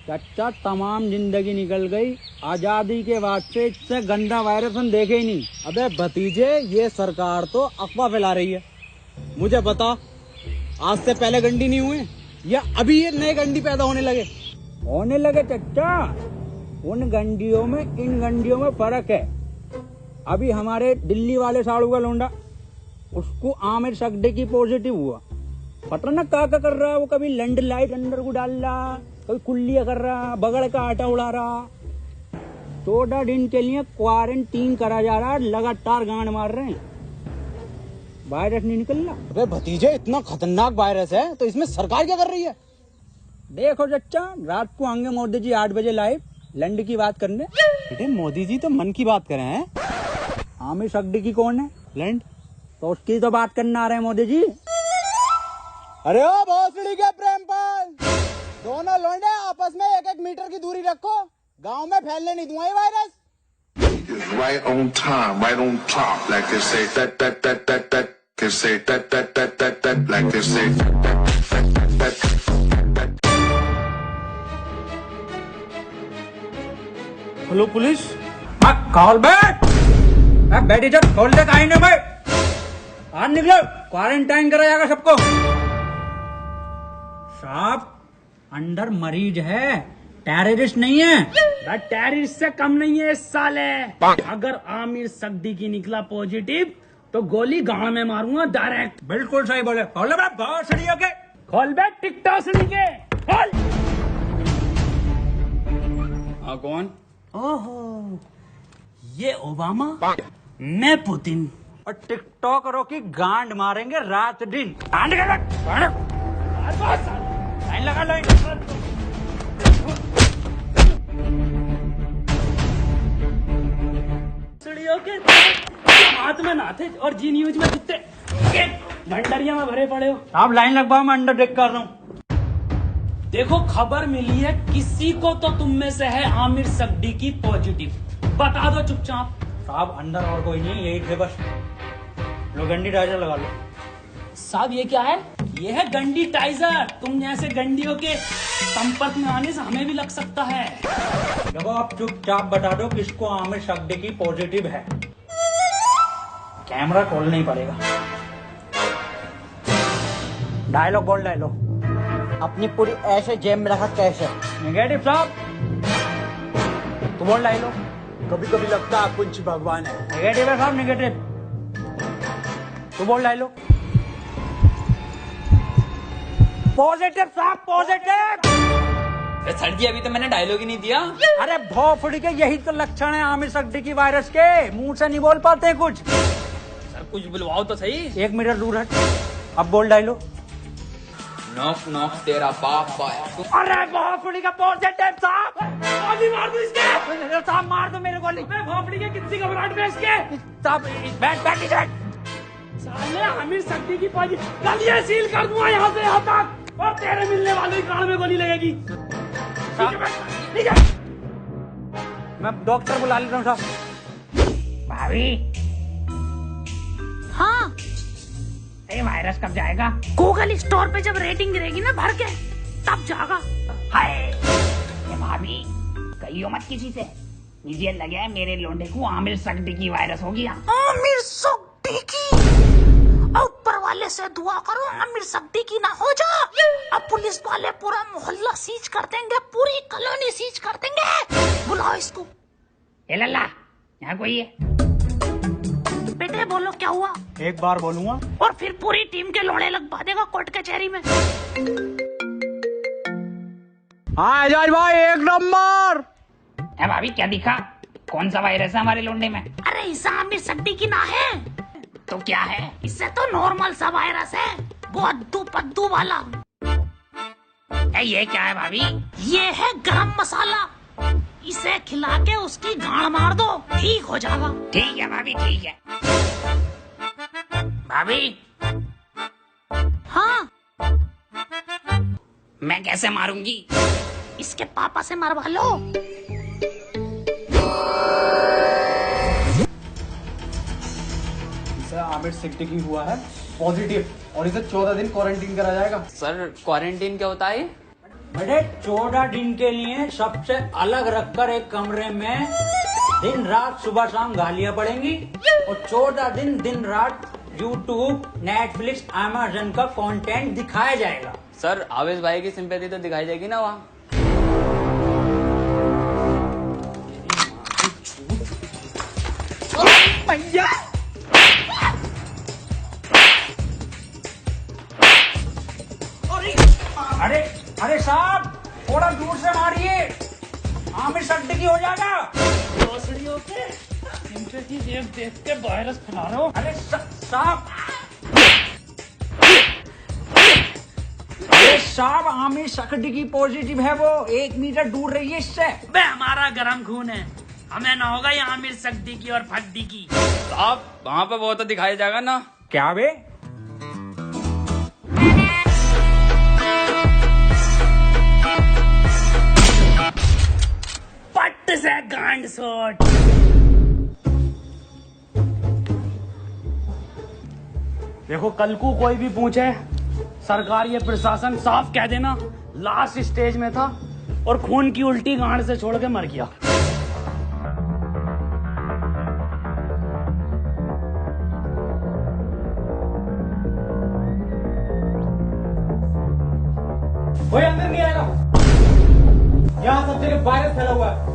चाचा तमाम जिंदगी निकल गई, आजादी के बाद से इससे गंदा वायरस हम देखे ही नहीं। अबे भतीजे, ये सरकार तो अफवाह फैला रही है। मुझे बता, आज से पहले गंडी नहीं हुए या अभी ये नए गंडी पैदा होने लगे? चाचा, उन गंडियों में इन गंडियों में फर्क है। अभी हमारे दिल्ली वाले साड़ू का लोंडा, उसको आमिर सगडे की पॉजिटिव हुआ। पता न क्या कर रहा है वो, कभी लैंड लाइट अंदर को डाल रहा, कभी कुल्लियां कर रहा, बगड़ का आटा उड़ा रहा। 14 दिन के लिए क्वारंटीन करा जा रहा है, लगातार गांड मार रहे हैं, वायरस नहीं निकल रहा। अबे भतीजे, इतना खतरनाक वायरस है तो इसमें सरकार क्या कर रही है? देखो चच्चा, रात को आएंगे मोदी जी 8 बजे लाइव लैंड की बात करने। बेटे, मोदी जी तो मन की बात कर रहे हैं। आमिर सगडी की कौन है? लैंड तो उसकी तो बात करने आ रहे हैं मोदी जी। अरे ओ भोसड़ी के प्रेमपाल, दोनों लौंडे आपस में 1-1 मीटर की दूरी रखो, गांव में फैलने नहीं दूंगा ये virus. Right on time, right on top, like they say that, they say that, like they say that. Hello police. Call back, बैठी जब खोल दे कहीं ना भाई, आज निकलो, क्वारंटाइन करा जाएगा सबको। साहब, अंदर मरीज है, टेररिस्ट नहीं है। टेररिस्ट से कम नहीं है इस साले। अगर आमिर सगडी की निकला पॉजिटिव तो गोली गांव में मारूंगा डायरेक्ट। बिल्कुल सही बोले। खोलो भाई, बहुत सही हो गए। खोल बे टिकटॉक से के खोल। हाँ, कौन? ओहो, ये ओबामा, मैं पुतिन। और टिकटॉकरों की गांड मारेंगे रात दिन। लाइन लगा लो। चिड़ियों के हाथ में नाथे और जी न्यूज में कुत्ते भंडरिया में भरे पड़े हो। आप लाइन लगवाओ, मैं अंडर टेक कर रहा हूँ। देखो, खबर मिली है किसी को तो तुम में से है आमिर सगडी की पॉजिटिव, बता दो चुपचाप। साहब, अंदर और कोई नहीं, यही थे बस। लो गंडी टाइजर लगा लो। साहब, ये क्या है? ये है गंडी टाइजर। तुम जैसे गंडियों के संपर्क में आने से हमें भी लग सकता है। देखो, आप चुपचाप बता दो किसको आमिर सगडी की पॉजिटिव है। कैमरा खोलना ही पड़ेगा। डायलॉग बोल, डायलॉग। अपनी पूरी ऐसे जेब में रखा कैसे? नेगेटिव साहब, तू बोल डायलॉग। कभी कभी लगता है कुछ भगवान है। नेगेटिव है साहब, नेगेटिव। तू बोल डायलॉग। पॉजिटिव साहब, पॉजिटिव। सर जी, अभी तो मैंने डायलॉग ही नहीं दिया। अरे भोफड़ी के, यही तो लक्षण है आमिर सगडी की वायरस के। मुंह से नहीं बोल पाते कुछ। सर, कुछ बुलवाओ तो सही। 1 मीटर दूर हट। अब बोल डायलॉग। नॉक नॉक तेरा बाप आया। अरे भोफड़ी का पॉजिटिव साहब। गोली मार दो इसके। साहब, मार दो मेरे गोली। भोपड़ी के कितनी घबराहट में इसके। साहब, बैठ साले आमिर सगडी की पॉजिटिव, गलियां सील कर दूंगा यहाँ से यहाँ तक, और तेरे मिलने वालों की कान में गोली लगेगी। मैं डॉक्टर बुला लेता हूँ साहब। भाभी, हाँ, ये वायरस कब जाएगा? गूगल स्टोर पे जब रेटिंग गिरेगी ना भर के, तब जागा। हाय, ये भाभी, कहियो मत किसी से। मुझे लगे है मेरे लोंडे को आमिर सगडी की वायरस हो गया। आमिर सगडी की, ऊपर वाले से दुआ करो आमिर सगडी की ना हो जा। अब पुलिस वाले पूरा मोहल्ला सीज कर देंगे, पूरी कॉलोनी सीज कर देंगे। बुलाओ इसको। ए लल्ला, यहाँ कोई है? बेटे बोलो क्या हुआ? एक बार बोलूंगा और फिर पूरी टीम के लोड़े लगवा देगा कोर्ट कचहरी में। हाँ एजाज भाई, 1 नंबर। ए भाभी, क्या दिखा? कौन सा वायरस है हमारे लोंडे में? अरे इसे आमिर सगडी की ना है तो क्या है? इससे तो नॉर्मल सा वायरस है, वो अद्दू पद्दू वाला। ये क्या है भाभी? ये है गरम मसाला, इसे खिला के उसकी गांड मार दो, ठीक हो जाएगा। ठीक है भाभी, ठीक है। भाभी, हाँ, मैं कैसे मारूंगी? इसके पापा से मरवा लो। आमिर सगडी की हुआ है पॉजिटिव और इसे 14 दिन क्वारंटीन करा जाएगा। सर, क्वारंटीन क्या होता है? बेटे 14 दिन के लिए सबसे अलग रखकर एक कमरे में दिन रात सुबह शाम गालियां पड़ेंगी और 14 दिन रात यूट्यूब, नेटफ्लिक्स, अमेज़न का कंटेंट दिखाया जाएगा। सर आवेश भाई की सिंपैथी तो दिखाई जाएगी ना वहाँ। भैया अरे अरे साहब थोड़ा दूर से मारिए, आमिर सड्डकी हो जाएगा। भोसड़ियों के सिंपैथी देख के वायरस फैला रहे हो। अरे साहब अरे साहब आमिर सड्डकी पॉजिटिव है, वो 1 मीटर दूर रहिए इससे। बे हमारा गरम खून है, हमें ना होगा ये आमिर सड्डकी और फड्डकी। साहब वहाँ पे वो तो दिखाई जाएगा ना। क्या बे? पट्ट से गांड सोट। देखो कल को कोई भी पूछे, सरकार ये प्रशासन साफ कह देना लास्ट स्टेज में था और खून की उल्टी गांड से छोड़ के मर गया। कोई अंदर नहीं आएगा, यहाँ सब जगह वायरस फैला हुआ है।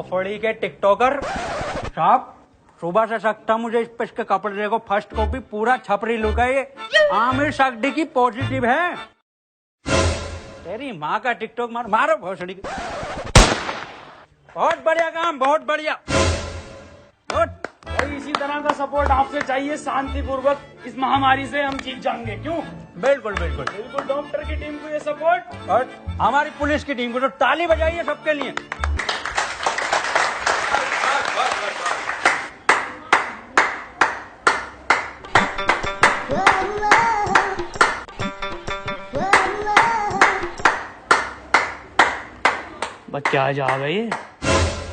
फड़ी के टिकटॉकर साहब, सुबह से सकता मुझे इस पे इसके कपड़े देखो, फर्स्ट कॉपी पूरा छपरी लुक है ये। आमिर सड्डकी पॉजिटिव है। तेरी माँ का टिकटॉक मारो भोसड़ी। बहुत बढ़िया काम, बहुत बढ़िया। और इसी तरह का सपोर्ट आपसे चाहिए, शांतिपूर्वक इस महामारी से हम जीत जाएंगे। क्यों? बिल्कुल बिल्कुल बिल्कुल डॉक्टर की टीम को ये सपोर्ट और हमारी पुलिस की टीम को तो ताली बजाइए सबके लिए। बच्चे आज आ गए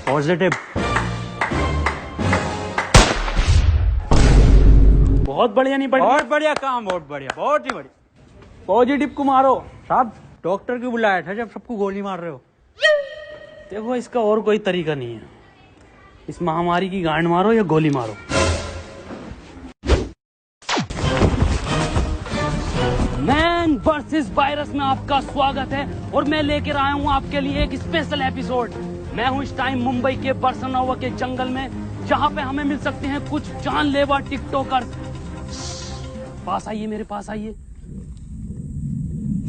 पॉजिटिव। बहुत बढ़िया। नहीं बढ़िया? बहुत बढ़िया काम, बहुत बढ़िया, बहुत ही बढ़िया। पॉजिटिव को मारो साहब डॉक्टर क्यों बुलाया था जब सबको गोली मार रहे हो? देखो इसका और कोई तरीका नहीं है, इस महामारी की गांड मारो या गोली मारो। मैन वर्सेस वायरस में आपका स्वागत है और मैं लेकर आया हूं आपके लिए एक स्पेशल एपिसोड। मैं हूं इस टाइम मुंबई के बरसनावा के जंगल में, जहां पे हमें मिल सकते हैं कुछ जानलेवा टिकटॉकर। पास आइए, मेरे पास आइए।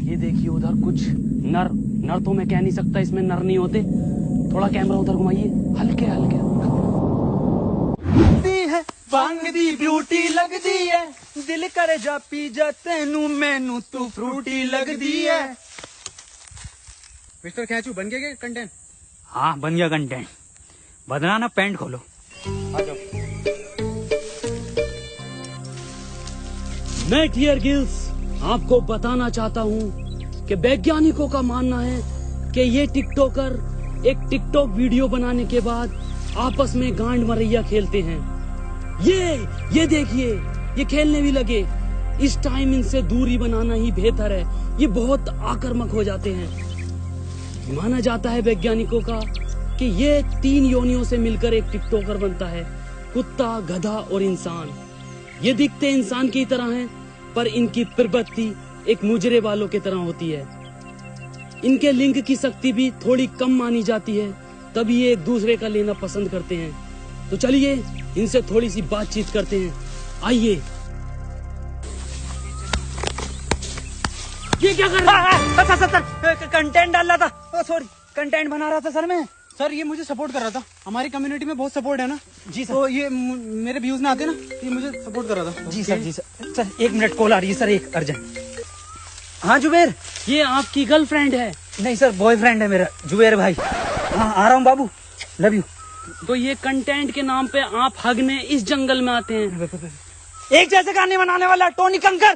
ये देखिए उधर कुछ नर तो मैं कह नहीं सकता, इसमें नर नहीं होते। थोड़ा कैमरा उधर घुमाइए, हल्के हल्के। भांग दी ब्यूटी लगदी है, दिल करे जा पी जा तेनू मैनू तू फ्रूटी लगदी है। मिस्टर कैचू बन गया कंटेंट? हाँ बन गया कंटेंट। बदला ना, पैंट खोलो। आ जाओ। मैं डियर गिल्स आपको बताना चाहता हूं कि वैज्ञानिकों का मानना है कि ये टिकटॉकर एक टिकटॉक वीडियो बनाने के बाद आपस में गांड मरैया खेलते हैं। ये देखिए, ये खेलने भी लगे। इस टाइम इनसे दूरी बनाना ही बेहतर है, ये बहुत आक्रामक हो जाते हैं। माना जाता है वैज्ञानिकों का कि ये 3 योनियों से मिलकर एक टिकटॉकर बनता है, कुत्ता, गधा और इंसान। ये दिखते इंसान की तरह हैं, पर इनकी प्रवृत्ति एक मुजरे वालों की तरह होती है। इनके लिंग की शक्ति भी थोड़ी कम मानी जाती है, तभी ये एक दूसरे का लेना पसंद करते हैं। तो चलिए इनसे थोड़ी सी बातचीत करते हैं, आइए। ये क्या कर रहा है? सर कंटेंट डाल रहा था, सॉरी कंटेंट बना रहा था सर मैं। सर ये मुझे सपोर्ट कर रहा था, हमारी कम्युनिटी में बहुत सपोर्ट है ना जी सर। तो ये मेरे व्यूज में आते ना, ये मुझे सपोर्ट कर रहा था। जी सर, जी सर। सर 1 मिनट कॉल आ रही है सर, एक अर्जेंट। हाँ जुबेर। ये आपकी गर्लफ्रेंड है? नहीं सर, बॉयफ्रेंड है मेरा, जुबेर भाई। हाँ आ रहा हूँ बाबू, लव यू। तो ये कंटेंट के नाम पे आप हगने इस जंगल में आते हैं? एक जैसे गाने बनाने वाला टोनी कंकर।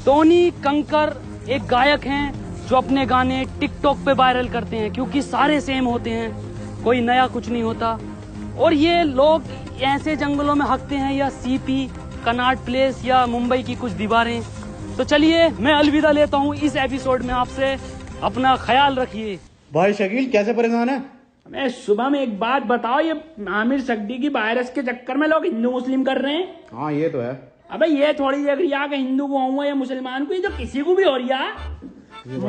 टोनी कंकर एक गायक हैं जो अपने गाने टिकटॉक पे वायरल करते हैं, क्योंकि सारे सेम होते हैं, कोई नया कुछ नहीं होता। और ये लोग ऐसे जंगलों में हकते हैं, या सीपी, कनॉट प्लेस या मुंबई की कुछ दीवारें। तो चलिए मैं अलविदा लेता हूँ इस एपिसोड में आपसे। अपना ख्याल रखिए। भाई शकील कैसे परेशान है? मैं सुबह में एक बात बताओ, ये आमिर सगडी की वायरस के चक्कर में लोग हिंदू मुस्लिम कर रहे हैं। हाँ ये तो है। अबे ये थोड़ी देख रही है कि हिंदू को हुआ या मुसलमान को, ये तो किसी को भी हो रही है।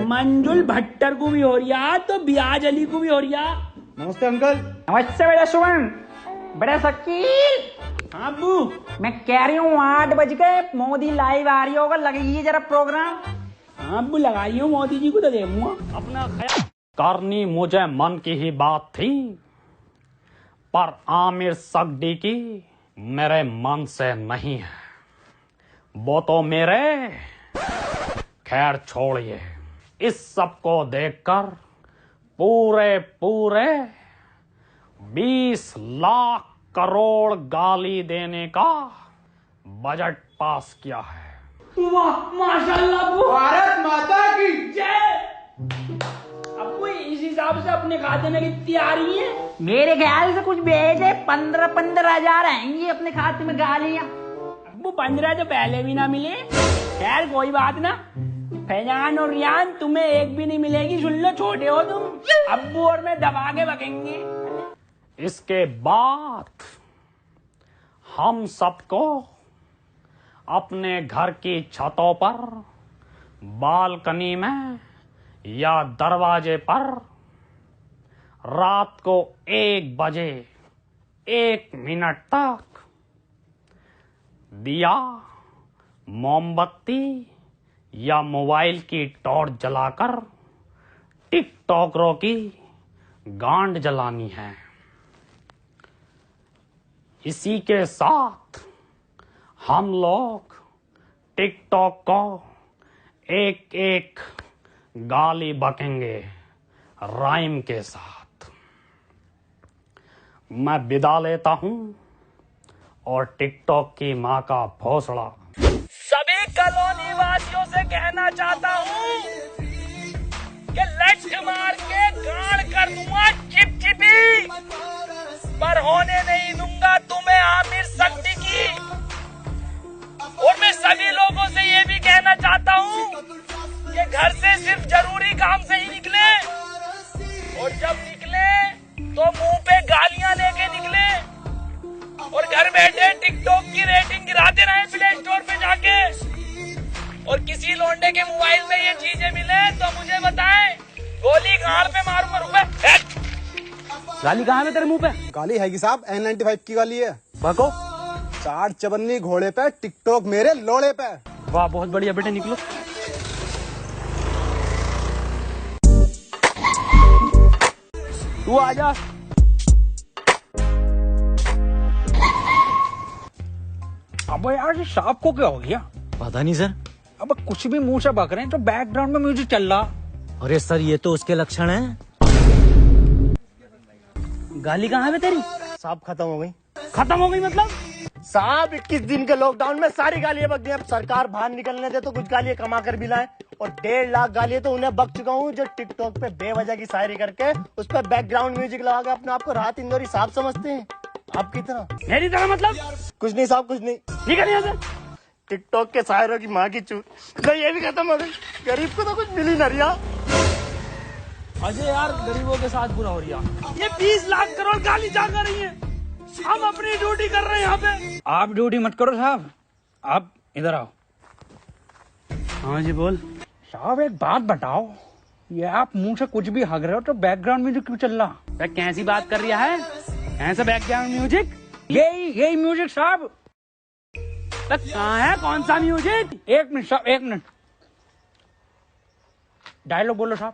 मंजुल भट्टर को भी हो रही है, तो बियाज अली को भी हो रही है। नमस्ते अंकल। नमस्ते बेटा सुमन। बड़ा शकील, हाँ अब्बू। मैं कह रही हूँ 8 बज गए, मोदी लाइव आ रही होगा, लगाइए जरा प्रोग्राम। हाँ अब्बू लगाई हूँ, मोदी जी को तो देखूंगा। अपना ख्याल करनी मुझे मन की ही बात थी, पर आमिर सगडी की मेरे मन से नहीं है। वो तो मेरे, खैर छोड़िए। इस सब को देखकर पूरे 20 लाख करोड़ गाली देने का बजट पास किया है। वाह माशाल्लाह अब्बू, भारत माता की जय। अब्बू इस हिसाब से अपने खाते में कितनी आ रही है? मेरे ख्याल से कुछ भेजे 15 हजार आएंगी अपने खाते में गालियाँ। अब्बू 15 तो पहले भी ना मिले। खैर कोई बात ना, फैजान और रियान तुम्हें एक भी नहीं मिलेगी, सुन लो, छोटे हो तुम। अब्बू और मैं दबा के बकेंगे। इसके बाद हम सबको अपने घर की छतों पर, बालकनी में या दरवाजे पर रात को 1 बजे 1 मिनट तक दिया, मोमबत्ती या मोबाइल की टॉर्च जलाकर टिकटॉकरों की गांड जलानी है। इसी के साथ हम लोग टिकटॉक को एक गाली बकेंगे राइम के साथ। मैं विदा लेता हूं और टिकटॉक की मां का भोसड़ा सभी कॉलोनी वासियों से कहना चाहता हूं कि लठ मार के गाड़ कर दूंगा चिपचिपी, पर होने नहीं दूंगा तुम्हें आमिर सगडी की। और मैं सभी लोगों से ये भी कहना चाहता हूँ कि घर से सिर्फ जरूरी काम से ही निकले, और जब निकले तो मुंह पे गालियां लेके निकले, और घर बैठे टिकटॉक की रेटिंग गिराते रहे प्ले स्टोर पे जाके। और किसी लौंडे के मोबाइल में ये चीजें मिले तो मुझे बताएं, गोली गाड़ पे मारूंगा। रुपए गाली कहाँ है तेरे मुंह पे? गाली है कि साहब, N95 की गाली है। बको 4 चबन्नी घोड़े पे, टिकटॉक मेरे लोड़े पे। वाह बहुत बढ़िया बेटे, निकलो। तू आजा। अब यार ये सांप को क्या हो गया? पता नहीं सर। अब कुछ भी मुंह से बक रहे हैं तो बैकग्राउंड में म्यूजिक चल रहा। अरे सर ये तो उसके लक्षण हैं। गाली कहाँ है तेरी? साहब खत्म हो गई। खत्म हो गई मतलब? साहब 21 दिन के लॉकडाउन में सारी गालियां बक गई। अब सरकार बाहर निकलने दे तो कुछ गालियां कमा कर भी लाए, और 1.5 लाख गालियां तो उन्हें बक चुका हूँ जो टिकटॉक पे बेवजह की शायरी करके उस पर बैकग्राउंड म्यूजिक लगा के अपने आप को राहत इंदौरी साहब समझते हैं। आपकी तरह। मेरी तरह मतलब? कुछ नहीं साहब, कुछ नहीं। निकल यहाँ से। टिकटॉक के शायरों की माँ की चूत। नहीं, ये भी खत्म हो गई। गरीब को तो कुछ मिल ही ना रिया। अजय यार, गरीबों के साथ बुरा हो रही है। ये 20 लाख करोड़ गाली जा कर रही है। हम अपनी ड्यूटी कर रहे हैं यहाँ पे। आप ड्यूटी मत करो साहब, आप इधर आओ। हाँ जी बोल। साहब एक बात बताओ, ये आप मुंह से कुछ भी हग रहे हो तो बैकग्राउंड म्यूजिक क्यों चल रहा? कैसी बात कर रहा है? ऐसा बैकग्राउंड म्यूजिक? यही म्यूजिक साहब। कहाँ है? कौन सा म्यूजिक? एक मिनट साहब, एक मिनट। डायलॉग बोलो साहब।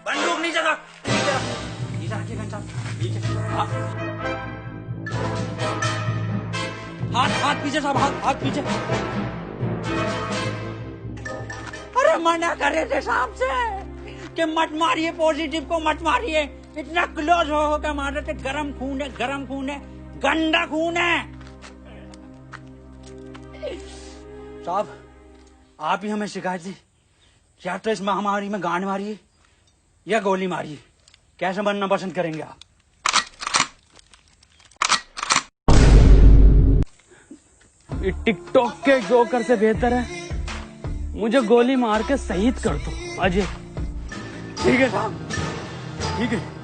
बंदूक नीचे रख। नीचे रखिए गन साहब, नीचे। हाथ पीछे साहब, हाथ पीछे। अरे मना करे थे साहब से कि मत मारिए, पॉजिटिव को मत मारिए। इतना क्लोज हो के मारे थे। गरम खून है, गरम खून है, गंदा खून है। साहब आप ही हमें शिकायत दी, या तो इस महामारी में गांड मारिए या गोली मारिए। कैसे बनना पसंद करेंगे आप? टिकटॉक के जोकर से बेहतर है मुझे गोली मार के शहीद कर दो अजय। ठीक है साहब, ठीक है।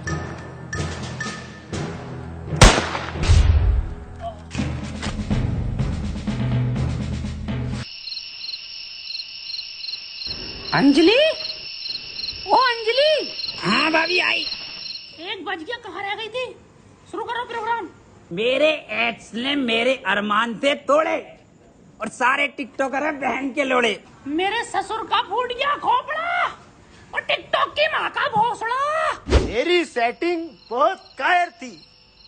अंजलि, ओ अंजलि। हाँ भाभी आई। 1 बज गया, कहाँ रह गई थी? शुरू करो प्रोग्राम। मेरे एक्स ने मेरे अरमान से तोड़े और सारे टिकटॉकर बहन के लोड़े। मेरे ससुर का फूट गया खोपड़ा और टिकटॉक की माँ का भोसड़ा। मेरी सेटिंग बहुत कायर थी,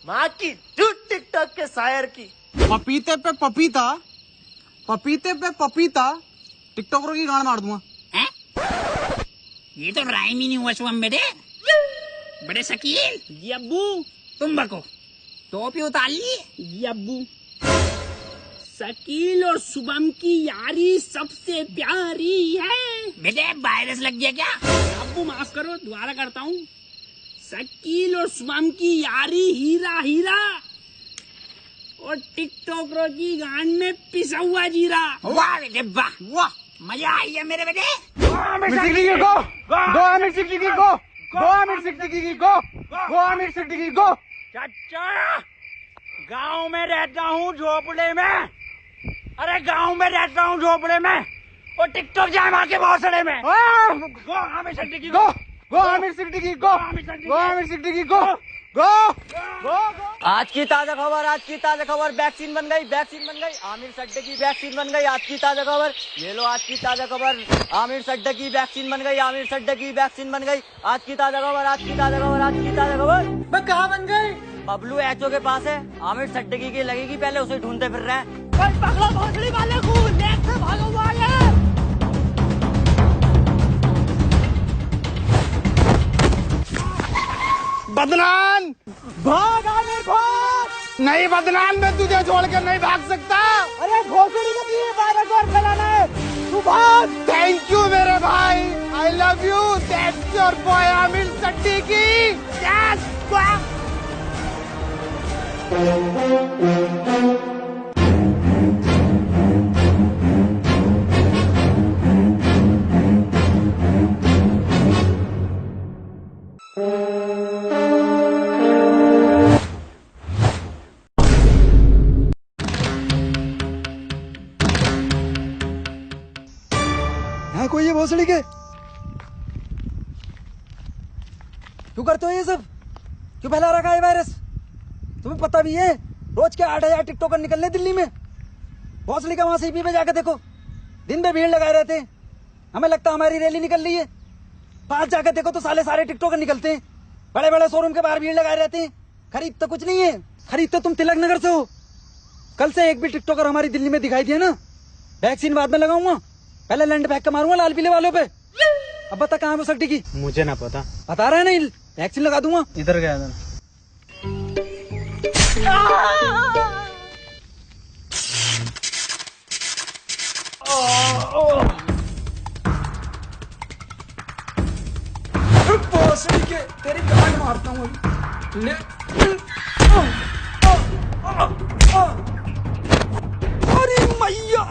माँ की झूठ टिकटॉक के शायर की। पपीते पे पपीता, पपीते पे पपीता, टिकटॉकरों की गांड मार दूंगा। ये तो राइम ही नहीं हुआ शुभम बेटे। बड़े शकील। जी अब्बू। तुम बको, टोपी उतार ली। जी अब्बू। शकील और शुभम की यारी सबसे प्यारी है। बेटे वायरस लग गया क्या? अब्बू माफ करो, दोबारा करता हूँ। शकील और शुभम की यारी हीरा हीरा और टिकटॉकरों की गांड में पिसा हुआ जीरा। वाह बेटे वाह, वाह मजा आई है मेरे बेटे। चाचा गांव में रहता हूँ झोपड़े में। अरे गांव में रहता हूँ झोपड़े में और टिकटॉक जाए मार के भौसड़े में। गो आमिर सिद्दीकी गो, गो आमिर सिद्दीकी गो, गो आमिर सिद्दीकी गो, गो गो। आज की ताजा खबर, आज की ताजा खबर, वैक्सीन बन गई, वैक्सीन बन गई, आमिर सड्डे की वैक्सीन बन गई। आज की ताजा खबर, ये लो आज की ताजा खबर, आमिर सड्डे की वैक्सीन बन गई, आमिर सड्डे की वैक्सीन बन गई। आज की ताजा खबर, आज की ताजा खबर, आज की ताजा खबर। मैं कहाँ बन गई? बबलू एचओ के पास है, आमिर सड्डे की लगेगी, पहले उसे ढूंढते फिर रहे हैं। पकड़ो भोसड़ी वाले को, लेट से भागो वाले। बदनाम भाग, आमिर भाग। नहीं बदनाम, मैं तुझे छोड़कर नहीं भाग सकता। अरे घोसड़ी का भी वायरस और फैलाना है, तू भाग। थैंक यू मेरे भाई, I love you. That's your boy Aamir Siddiqui. Yes boy. यहाँ कोई है भोसड़ी के? क्यों करते हो ये सब? क्यों फैला रखा है वायरस? तुम्हें पता भी है रोज के 8,000 टिकटॉकर निकलने दिल्ली में। भोसड़ी का वहां सीपी पे जाकर देखो, दिन में भीड़ लगाए रहते हैं। हमें लगता हमारी रैली निकल रही है, पास जाकर देखो तो साले टिकटॉकर निकलते हैं। बड़े बड़े शोरूम के बाहर भीड़ लगाए रहते हैं। खरीद तो कुछ नहीं है, खरीद तो तुम तिलक नगर से हो। कल से एक भी टिकटॉकर हमारी दिल्ली में दिखाई दिया ना, वैक्सीन बाद में लगाऊंगा, पहले लैंड फेंक के मारूंगा लाल पीले वालों पे। अब बता कहाँ है वो सट्टी की? मुझे ना पता। बता रहा है नहीं, वैक्सीन लगा दूंगा। इधर गया था। भोसड़ी के तेरी गांड मारता हूँ ले। अरे मैया,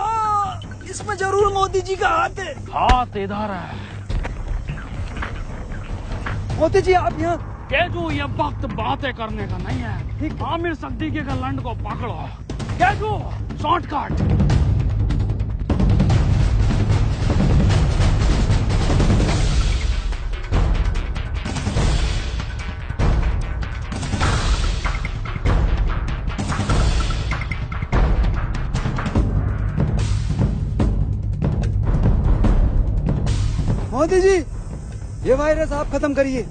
इसमें जरूर मोदी जी का हाथ है। हाथ इधर है। मोदी जी आप यहाँ। केजू, ये वक्त बातें करने का नहीं है। आमिर सिद्दीकी के लंड को पकड़ो। केजू, शॉर्टकट। मोदी जी, ये वायरस आप खत्म करिए।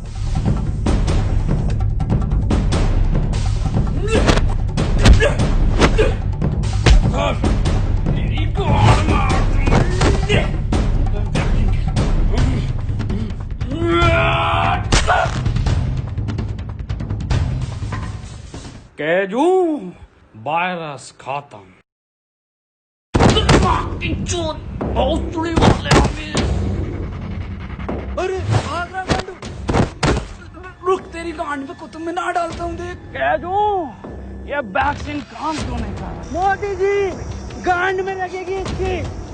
केजू, वायरस खत्म। अरे भाग रहा गांडू। रुक, तेरी गांड पे कुतुब मीनार डालता हूँ देख। केजू, ये वैक्सीन काम क्यों नहीं कर रहा? मोदी जी, गांड में लगेगी इसकी।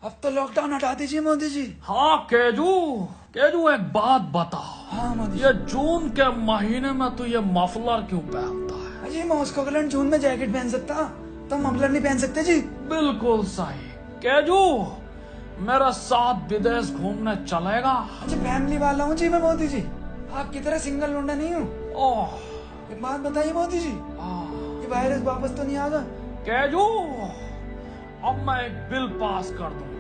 अब तो लॉकडाउन हटा दीजिए मोदी जी। हाँ केजू, केजू एक बात बता। हाँ मोदी ये जून के महीने में तू ये मफलर क्यों पहनता है? जी, मॉस्को के लंड जून में जैकेट पहन सकता, तो मफलर नहीं पहन सकते जी। बिल्कुल सही। केजू, मेरा साथ विदेश घूमने चलेगा? अच्छा, फैमिली वाला हूँ जी मैं मोदी जी, आपकी तरह सिंगल लौंडा नहीं हूँ। ओह, एक बात बताइए मोदी जी, ये वायरस वापस तो नहीं आगा? केजू, अब मैं एक बिल पास कर दूंगा,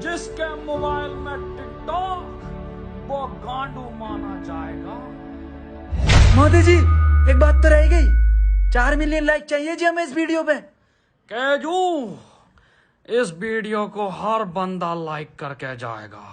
जिसके मोबाइल में टिकटॉक वो गांडू माना जाएगा। मोदी जी, एक बात तो रह गई, 4 मिलियन लाइक चाहिए जी हमें इस वीडियो पे। केजू, इस वीडियो को हर बंदा लाइक करके जाएगा।